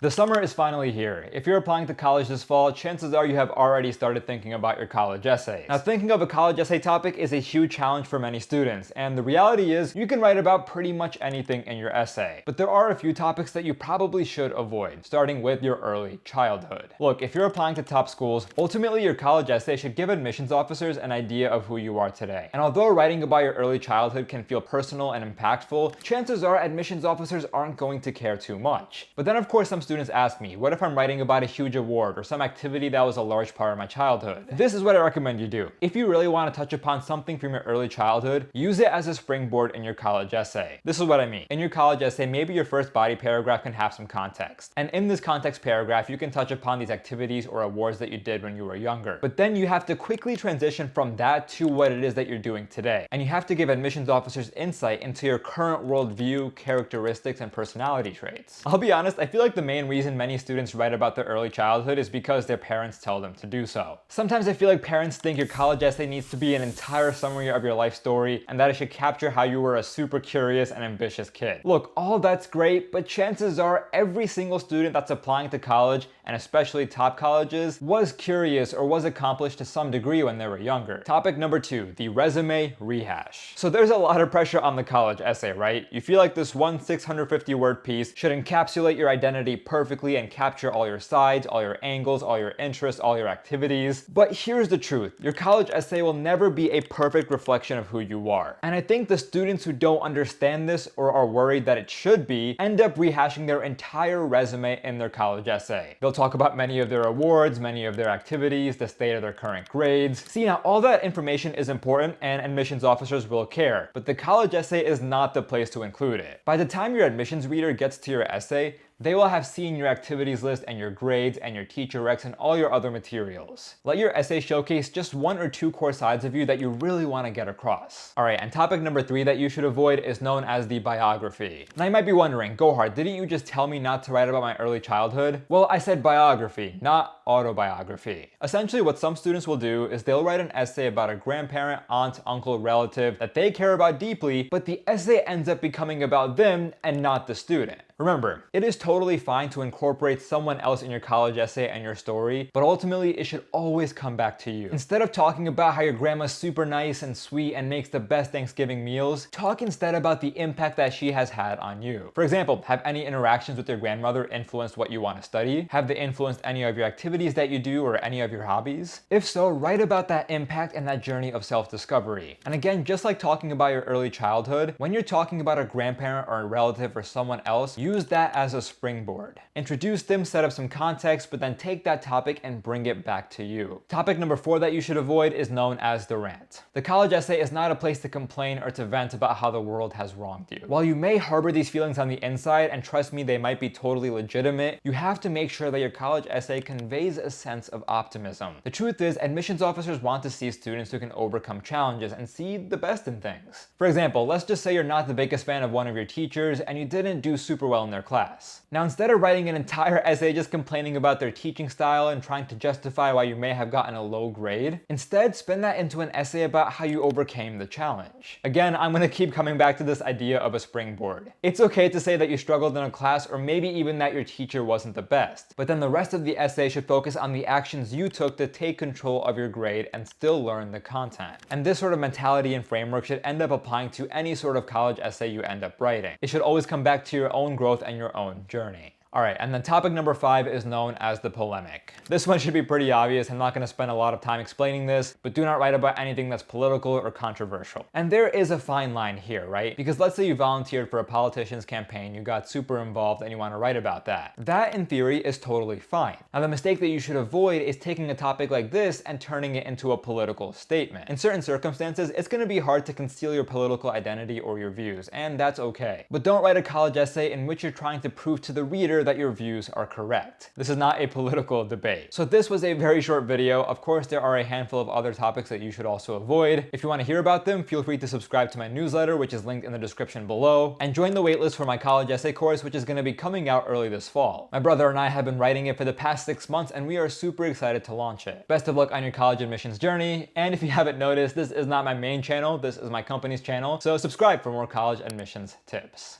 The summer is finally here. If you're applying to college this fall, chances are you have already started thinking about your college essays. Now, thinking of a college essay topic is a huge challenge for many students, and the reality is you can write about pretty much anything in your essay. But there are a few topics that you probably should avoid, starting with your early childhood. Look, if you're applying to top schools, ultimately your college essay should give admissions officers an idea of who you are today. And although writing about your early childhood can feel personal and impactful, chances are admissions officers aren't going to care too much. But then of course some students ask me, what if I'm writing about a huge award or some activity that was a large part of my childhood? This is what I recommend you do. If you really want to touch upon something from your early childhood, use it as a springboard in your college essay. This is what I mean. In your college essay, maybe your first body paragraph can have some context. And in this context paragraph, you can touch upon these activities or awards that you did when you were younger. But then you have to quickly transition from that to what it is that you're doing today. And you have to give admissions officers insight into your current worldview, characteristics, and personality traits. I'll be honest, I feel like the main reason many students write about their early childhood is because their parents tell them to do so. Sometimes I feel like parents think your college essay needs to be an entire summary of your life story and that it should capture how you were a super curious and ambitious kid. Look, all that's great, but chances are every single student that's applying to college, and especially top colleges, was curious or was accomplished to some degree when they were younger. Topic number 2, the resume rehash. So there's a lot of pressure on the college essay, right? You feel like this one 650-word piece should encapsulate your identity perfectly and capture all your sides, all your angles, all your interests, all your activities. But here's the truth. Your college essay will never be a perfect reflection of who you are. And I think the students who don't understand this or are worried that it should be end up rehashing their entire resume in their college essay. They'll talk about many of their awards, many of their activities, the state of their current grades. See, now all that information is important and admissions officers will care, but the college essay is not the place to include it. By the time your admissions reader gets to your essay, they will have seen your activities list and your grades and your teacher recs and all your other materials. Let your essay showcase just one or two core sides of you that you really want to get across. Alright, and topic number 3 that you should avoid is known as the biography. Now you might be wondering, Gohard, didn't you just tell me not to write about my early childhood? Well, I said biography, not autobiography. Essentially what some students will do is they'll write an essay about a grandparent, aunt, uncle, relative that they care about deeply, but the essay ends up becoming about them and not the student. Remember, it is totally fine to incorporate someone else in your college essay and your story, but ultimately it should always come back to you. Instead of talking about how your grandma's super nice and sweet and makes the best Thanksgiving meals, talk instead about the impact that she has had on you. For example, have any interactions with your grandmother influenced what you want to study? Have they influenced any of your activities that you do or any of your hobbies? If so, write about that impact and that journey of self-discovery. And again, just like talking about your early childhood, when you're talking about a grandparent or a relative or someone else, use that as a springboard. Introduce them, set up some context, but then take that topic and bring it back to you. Topic number 4 that you should avoid is known as the rant. The college essay is not a place to complain or to vent about how the world has wronged you. While you may harbor these feelings on the inside, and trust me, they might be totally legitimate, you have to make sure that your college essay conveys a sense of optimism. The truth is, admissions officers want to see students who can overcome challenges and see the best in things. For example, let's just say you're not the biggest fan of one of your teachers and you didn't do super well in their class. Now, instead of writing an entire essay just complaining about their teaching style and trying to justify why you may have gotten a low grade, instead spin that into an essay about how you overcame the challenge. Again, I'm going to keep coming back to this idea of a springboard. It's okay to say that you struggled in a class or maybe even that your teacher wasn't the best, but then the rest of the essay should focus on the actions you took to take control of your grade and still learn the content. And this sort of mentality and framework should end up applying to any sort of college essay you end up writing. It should always come back to your own growth and your own journey. Alright, and then topic number 5 is known as the polemic. This one should be pretty obvious. I'm not going to spend a lot of time explaining this, but do not write about anything that's political or controversial. And there is a fine line here, right? Because let's say you volunteered for a politician's campaign, you got super involved and you want to write about that. That, in theory, is totally fine. Now, the mistake that you should avoid is taking a topic like this and turning it into a political statement. In certain circumstances, it's going to be hard to conceal your political identity or your views, and that's okay. But don't write a college essay in which you're trying to prove to the reader that your views are correct. This is not a political debate. So this was a very short video. Of course, there are a handful of other topics that you should also avoid. If you want to hear about them, feel free to subscribe to my newsletter, which is linked in the description below, and join the waitlist for my college essay course, which is going to be coming out early this fall. My brother and I have been writing it for the past 6 months, and we are super excited to launch it. Best of luck on your college admissions journey. And if you haven't noticed, this is not my main channel. This is my company's channel. So subscribe for more college admissions tips.